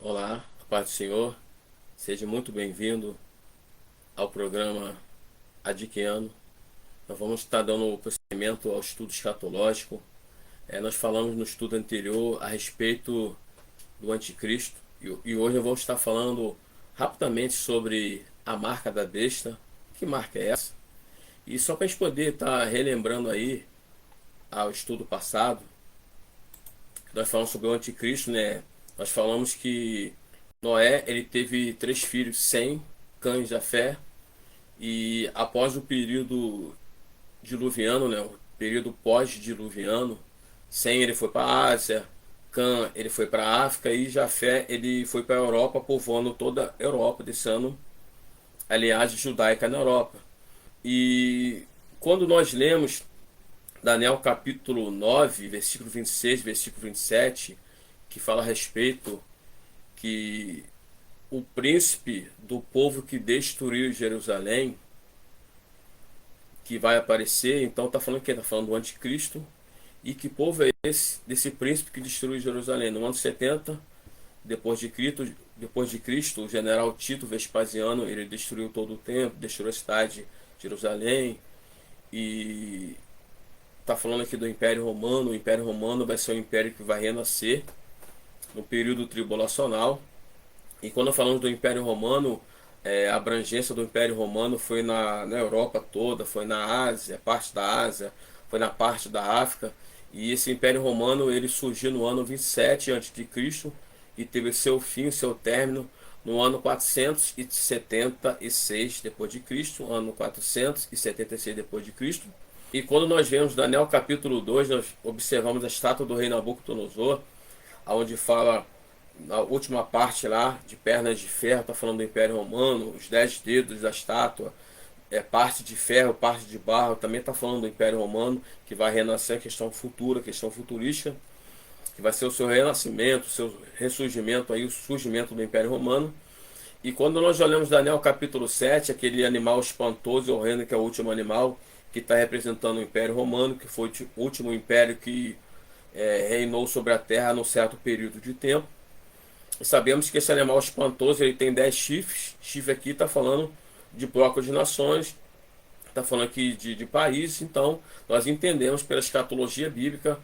Olá, a paz do Senhor, seja muito bem-vindo ao programa Adiquiano. Nós vamos estar dando prosseguimento ao estudo escatológico. Nós falamos no estudo anterior a respeito do anticristo e hoje eu vou estar falando rapidamente sobre a marca da besta. Que marca é essa? E só para a gente poder estar relembrando aí ao estudo passado, nós falamos sobre o anticristo, né? Nós falamos que Noé ele teve três filhos, Sem, Cã e Jafé, e após o período diluviano, né, o período pós-diluviano, Sem ele foi para a Ásia, Cã ele foi para a África e Jafé ele foi para a Europa, povoando toda a Europa, deixando a linhagem judaica na Europa. E quando nós lemos Daniel capítulo 9 versículo 26, versículo 27, que fala a respeito que o príncipe do povo que destruiu Jerusalém, que vai aparecer, então está falando que está falando do anticristo. E que povo é esse, desse príncipe que destruiu Jerusalém? No ano 70 depois de Cristo, o general Tito Vespasiano, ele destruiu todo o templo, destruiu a cidade de Jerusalém. E está falando aqui do Império Romano. O Império Romano vai ser um império que vai renascer no período tribulacional. E quando falamos do Império Romano, a abrangência do Império Romano foi na Europa toda, foi na Ásia, parte da Ásia, foi na parte da África. E esse Império Romano ele surgiu no ano 27 a.C. e teve seu fim, seu término no ano 476 depois de Cristo, ano 476 depois de Cristo. E quando nós vemos Daniel capítulo 2, nós observamos a estátua do rei Nabucodonosor, onde fala na última parte lá, de pernas de ferro, está falando do Império Romano, os 10 dedos da estátua, parte de ferro, parte de barro, também está falando do Império Romano, que vai renascer, a questão futura, questão futurística, que vai ser o seu renascimento, o seu ressurgimento, aí, o surgimento do Império Romano. E quando nós olhamos Daniel capítulo 7, aquele animal espantoso e horrendo, que é o último animal, que está representando o Império Romano, que foi o último império que reinou sobre a terra num certo período de tempo. E sabemos que esse animal espantoso ele tem 10 chifres. Chifre aqui está falando de blocos de nações, está falando aqui de países. Então nós entendemos pela escatologia bíblica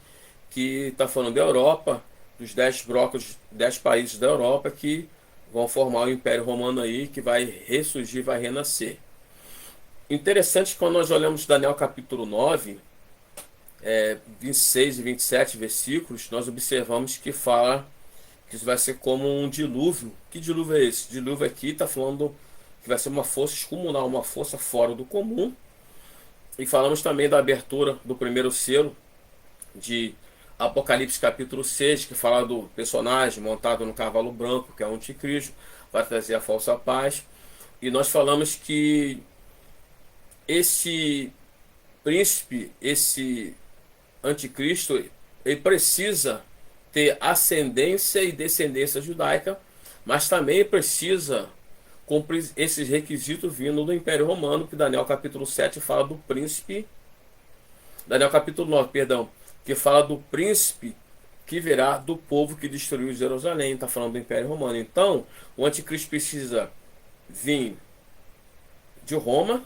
que está falando da Europa, dos 10 blocos, 10 países da Europa que vão formar o Império Romano aí, que vai ressurgir, vai renascer. Interessante que quando nós olhamos Daniel capítulo 9, 26 e 27 versículos, nós observamos que fala que isso vai ser como um dilúvio. Que dilúvio é esse? Dilúvio aqui está falando que vai ser uma força descomunal, uma força fora do comum. E falamos também da abertura do primeiro selo de Apocalipse capítulo 6, que fala do personagem montado no cavalo branco, que é o anticristo, vai trazer a falsa paz. E nós falamos que esse príncipe, esse anticristo, ele precisa ter ascendência e descendência judaica, mas também precisa cumprir esses requisitos vindo do Império Romano, que Daniel capítulo 7 fala do príncipe, Daniel capítulo 9, perdão, que fala do príncipe que virá do povo que destruiu Jerusalém, está falando do Império Romano. Então, o anticristo precisa vir de Roma,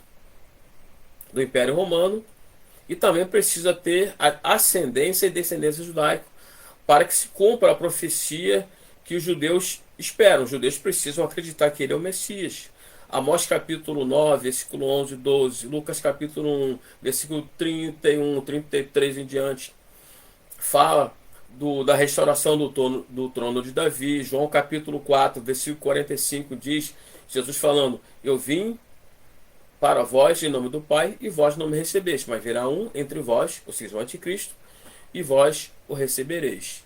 do Império Romano, e também precisa ter a ascendência e descendência judaica para que se cumpra a profecia que os judeus esperam. Os judeus precisam acreditar que ele é o Messias. Amós capítulo 9, versículo 11 e 12, Lucas capítulo 1, versículo 31, 33 em diante, fala da restauração do trono de Davi. João capítulo 4, versículo 45 diz, Jesus falando, eu vim para vós em nome do Pai, e vós não me recebeste, mas virá um entre vós, ou seja, o anticristo, e vós o recebereis.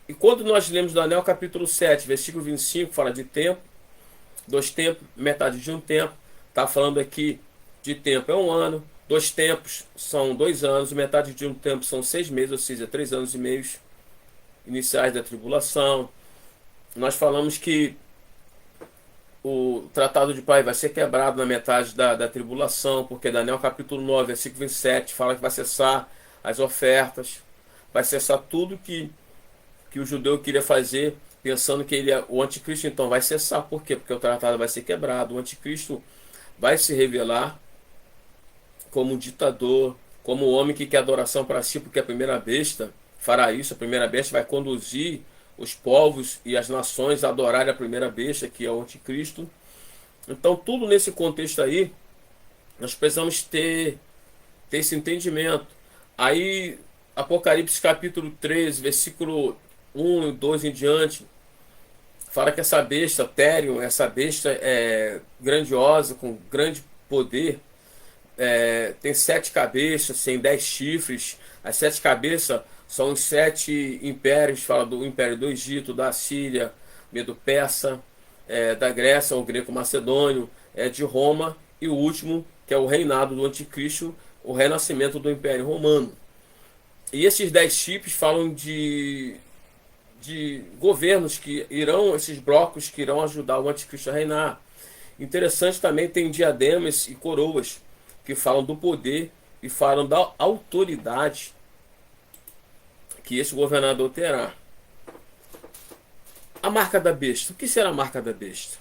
E quando nós lemos Daniel capítulo 7, versículo 25, fala de tempo, dois tempos, metade de um tempo, está falando aqui de tempo é um ano, dois tempos são 2 anos, metade de um tempo são 6 meses, ou seja, 3 anos e meio iniciais da tribulação. Nós falamos que o tratado de paz vai ser quebrado na metade da tribulação, porque Daniel capítulo 9, versículo 27, fala que vai cessar as ofertas, vai cessar tudo que o judeu queria fazer pensando que ele é o anticristo, então vai cessar. Por quê? Porque o tratado vai ser quebrado. O anticristo vai se revelar como um ditador, como um homem que quer adoração para si, porque a primeira besta fará isso. A primeira besta vai conduzir os povos e as nações a adorarem a primeira besta, que é o anticristo. Então, tudo nesse contexto aí, nós precisamos ter esse entendimento. Aí, Apocalipse capítulo 13, versículo 1 e 2 em diante, fala que essa besta, Therion, essa besta é grandiosa, com grande poder, tem 7 cabeças, tem 10 chifres. As 7 cabeças são os 7 impérios, fala do império do Egito, da Síria, Medo-Persa, da Grécia, o greco-macedônio, de Roma, e o último, que é o reinado do anticristo, o renascimento do Império Romano. E esses 10 chifres falam de governos que irão, esses blocos que irão ajudar o anticristo a reinar. Interessante também, tem diademas e coroas que falam do poder e falam da autoridade que esse governador terá. A marca da besta. O que será a marca da besta?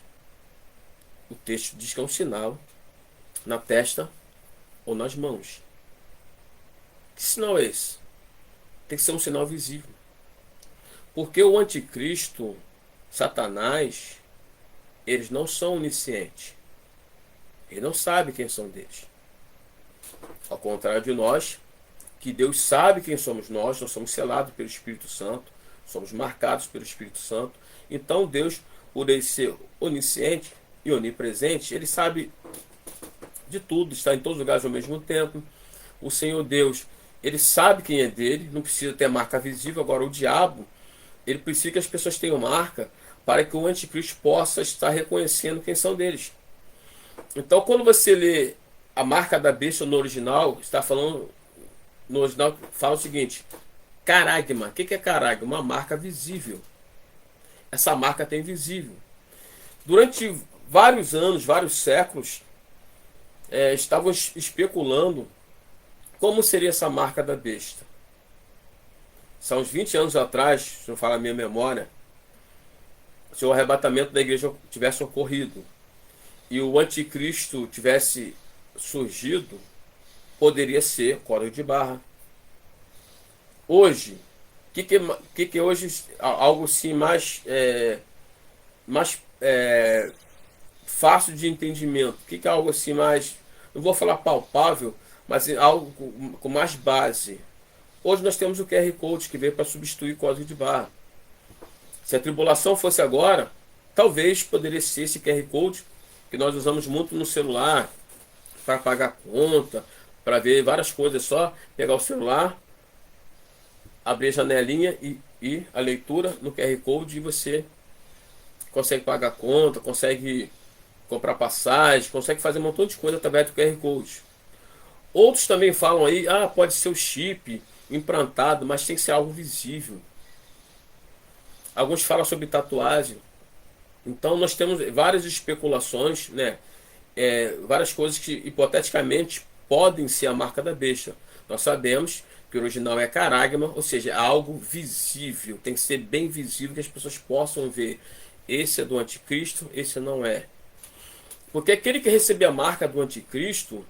O texto diz que é um sinal na testa ou nas mãos. Que sinal é esse? Tem que ser um sinal visível. Porque o anticristo, Satanás, eles não são oniscientes. Ele não sabe quem são deles. Ao contrário de nós, que Deus sabe quem somos nós somos selados pelo Espírito Santo, somos marcados pelo Espírito Santo. Então Deus, por ele ser onisciente e onipresente, ele sabe de tudo, está em todos os lugares ao mesmo tempo. O Senhor Deus, ele sabe quem é dele, não precisa ter marca visível. Agora o diabo, ele precisa que as pessoas tenham marca para que o anticristo possa estar reconhecendo quem são deles. Então, quando você lê a marca da besta no original, está falando, no original fala o seguinte: caragma. O que é caragma? Uma marca visível. Essa marca tem visível. Durante vários anos, vários séculos, estavam especulando como seria essa marca da besta. São uns 20 anos atrás, se eu falar a minha memória, se o arrebatamento da igreja tivesse ocorrido e o anticristo tivesse surgido, poderia ser código de barra. Hoje, que hoje algo assim mais fácil de entendimento? O que é algo assim mais, não vou falar palpável, mas algo com mais base? Hoje nós temos o QR Code que veio para substituir o código de barra. Se a tribulação fosse agora, talvez poderia ser esse QR Code que nós usamos muito no celular para pagar conta, para ver várias coisas. Só pegar o celular, abrir a janelinha e a leitura no QR Code, e você consegue pagar conta, consegue comprar passagem, consegue fazer um montão de coisa através do QR Code. Outros também falam aí, pode ser o chip implantado, mas tem que ser algo visível. Alguns falam sobre tatuagem. Então nós temos várias especulações, né? Várias coisas que hipoteticamente podem ser a marca da besta. Nós sabemos que o original é caragma, ou seja, é algo visível, tem que ser bem visível, que as pessoas possam ver. Esse é do anticristo, esse não é. Porque aquele que receber a marca do anticristo,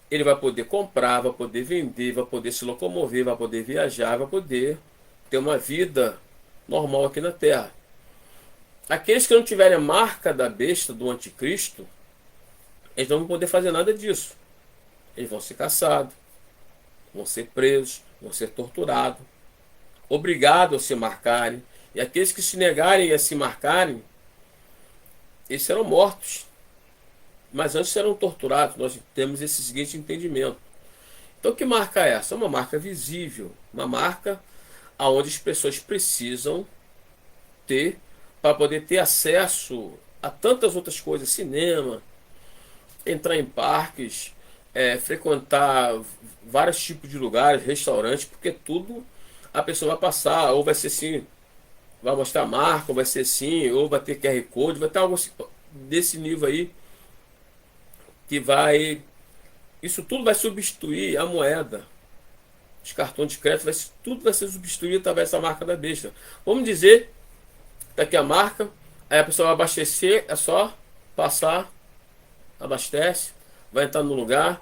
ele vai poder comprar, vai poder vender, vai poder se locomover, vai poder viajar, vai poder ter uma vida normal aqui na Terra. Aqueles que não tiverem a marca da besta, do anticristo, eles não vão poder fazer nada disso. Eles vão ser caçados, vão ser presos, vão ser torturados, obrigados a se marcarem. E aqueles que se negarem a se marcarem, eles serão mortos. Mas antes serão torturados. Nós temos esse seguinte entendimento. Então, que marca é essa? É uma marca visível. Uma marca onde as pessoas precisam ter para poder ter acesso a tantas outras coisas. Cinema, entrar em parques, frequentar vários tipos de lugares, restaurantes, porque tudo a pessoa vai passar, ou vai ser assim, vai mostrar a marca, ou vai ser assim, ou vai ter QR Code, vai ter algo assim, desse nível aí, que vai, isso tudo vai substituir a moeda, os cartões de crédito, tudo vai ser substituído através dessa marca da besta. Vamos dizer Tá aqui a marca, aí a pessoa vai abastecer, é só passar, abastece, vai entrar no lugar.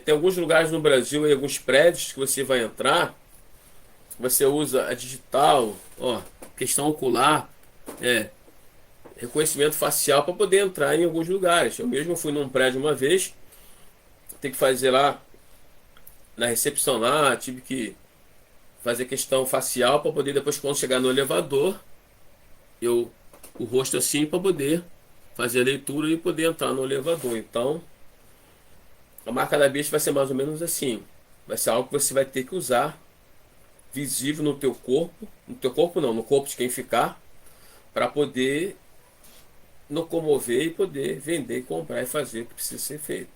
Tem alguns lugares no Brasil, alguns prédios que você vai entrar, você usa a digital, ó, questão ocular, é, reconhecimento facial para poder entrar em alguns lugares. Eu mesmo fui num prédio uma vez, tem que fazer lá na recepção lá, tive que fazer questão facial para poder depois quando chegar no elevador, eu o rosto assim para poder fazer a leitura e poder entrar no elevador. Então, a marca da besta vai ser mais ou menos assim. Vai ser algo que você vai ter que usar visível no teu corpo não, no corpo de quem ficar, para poder locomover e poder vender, comprar e fazer o que precisa ser feito.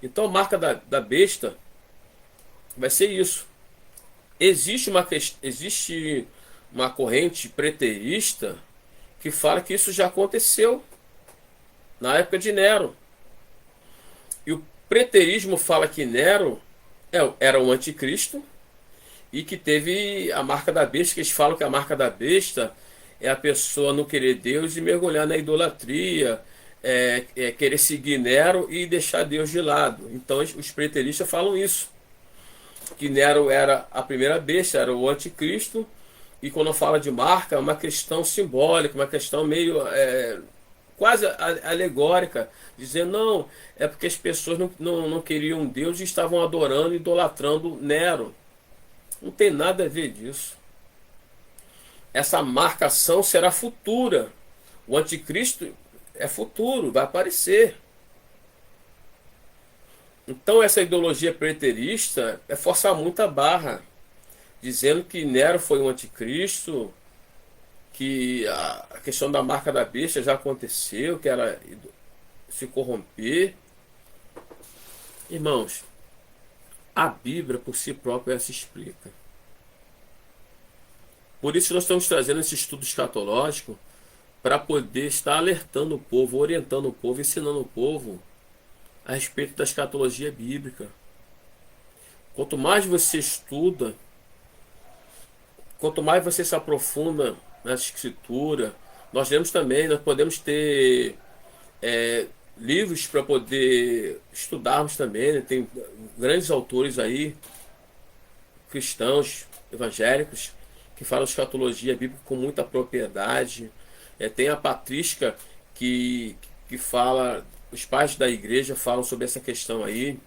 Então a marca da besta vai ser isso. Existe uma corrente preterista que fala que isso já aconteceu na época de Nero. E o preterismo fala que Nero era o anticristo e que teve a marca da besta, que eles falam que a marca da besta é a pessoa não querer Deus e mergulhar na idolatria, querer seguir Nero e deixar Deus de lado. Então os preteristas falam isso, que Nero era a primeira besta, era o anticristo, e quando fala de marca é uma questão simbólica, uma questão meio quase alegórica, dizendo não, é porque as pessoas não queriam Deus e estavam adorando, idolatrando Nero. Não tem nada a ver disso. Essa marcação será futura. O anticristo é futuro, vai aparecer. Então essa ideologia preterista é forçar muito a barra, dizendo que Nero foi um anticristo, que a questão da marca da besta já aconteceu, que era se corromper. Irmãos, a Bíblia por si própria se explica. Por isso nós estamos trazendo esse estudo escatológico para poder estar alertando o povo, orientando o povo, ensinando o povo a respeito da escatologia bíblica. Quanto mais você estuda, quanto mais você se aprofunda na escritura, nós podemos ter livros para poder estudarmos também, né? Tem grandes autores aí, cristãos, evangélicos, que falam escatologia bíblica com muita propriedade. Tem a patrística que fala, os pais da igreja falam sobre essa questão aí,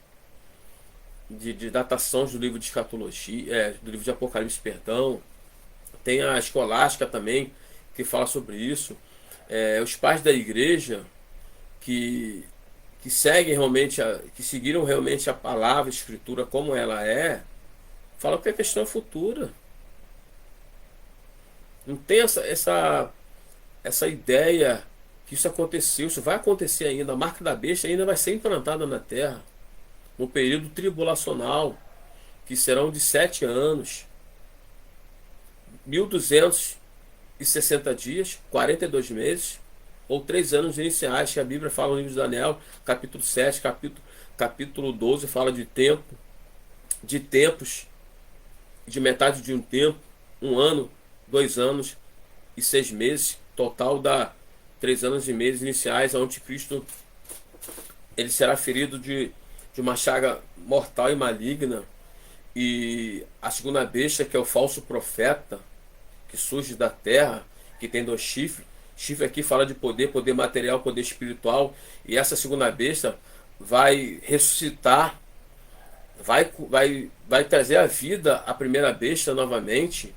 de datações do livro de escatologia, do livro de Apocalipse, perdão. Tem a escolástica também, que fala sobre isso. Os pais da igreja que seguem realmente, que seguiram realmente a palavra, a escritura como ela falam que a questão é futura. Não tem essa ideia que isso aconteceu, isso vai acontecer ainda. A marca da besta ainda vai ser implantada na terra, no período tribulacional, que serão de 7 anos, 1260 dias, 42 meses, ou 3 anos iniciais, que a Bíblia fala no livro de Daniel, capítulo 7, capítulo 12, fala de tempos, de metade de um tempo, 1 ano, 2 anos e 6 meses, total dá 3 anos e meses iniciais. O anticristo ele será ferido de uma chaga mortal e maligna, e a segunda besta, que é o falso profeta, que surge da terra, que tem 2 chifres. Chifre aqui fala de poder material, poder espiritual, e essa segunda besta vai ressuscitar, vai trazer à vida a primeira besta novamente.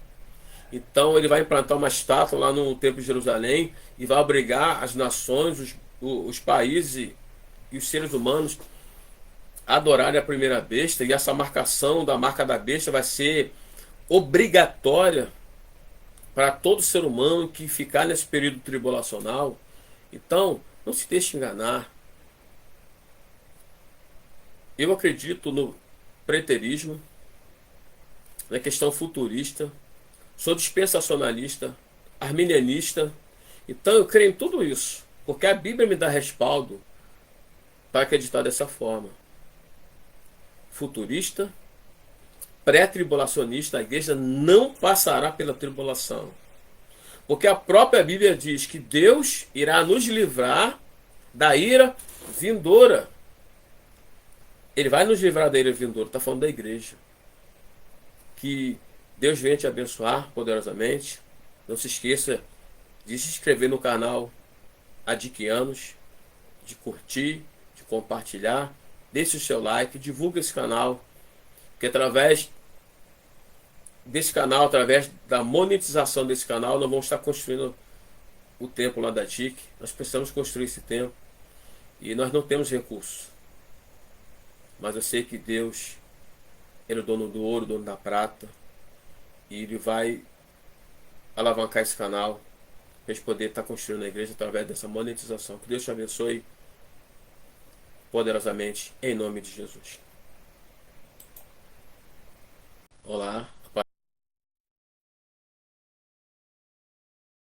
Então ele vai implantar uma estátua lá no Templo de Jerusalém e vai obrigar as nações, os países e os seres humanos a adorarem a primeira besta, e essa marcação da marca da besta vai ser obrigatória para todo ser humano que ficar nesse período tribulacional. Então, não se deixe enganar. Eu acredito no preterismo, na questão futurista, sou dispensacionalista, arminianista. Então eu creio em tudo isso, porque a Bíblia me dá respaldo para acreditar dessa forma. Futurista, pré-tribulacionista, a igreja não passará pela tribulação. Porque a própria Bíblia diz que Deus irá nos livrar da ira vindoura. Ele vai nos livrar da ira vindoura. Está falando da igreja. Que Deus venha te abençoar poderosamente. Não se esqueça de se inscrever no canal Adiquianos, de curtir, de compartilhar. Deixe o seu like, divulgue esse canal. Que através desse canal, através da monetização desse canal, nós vamos estar construindo o templo lá da TIC. Nós precisamos construir esse templo. E nós não temos recursos. Mas eu sei que Deus, Ele é o dono do ouro, o dono da prata. E Ele vai alavancar esse canal para a gente poder estar construindo a igreja através dessa monetização. Que Deus te abençoe poderosamente, em nome de Jesus. Olá.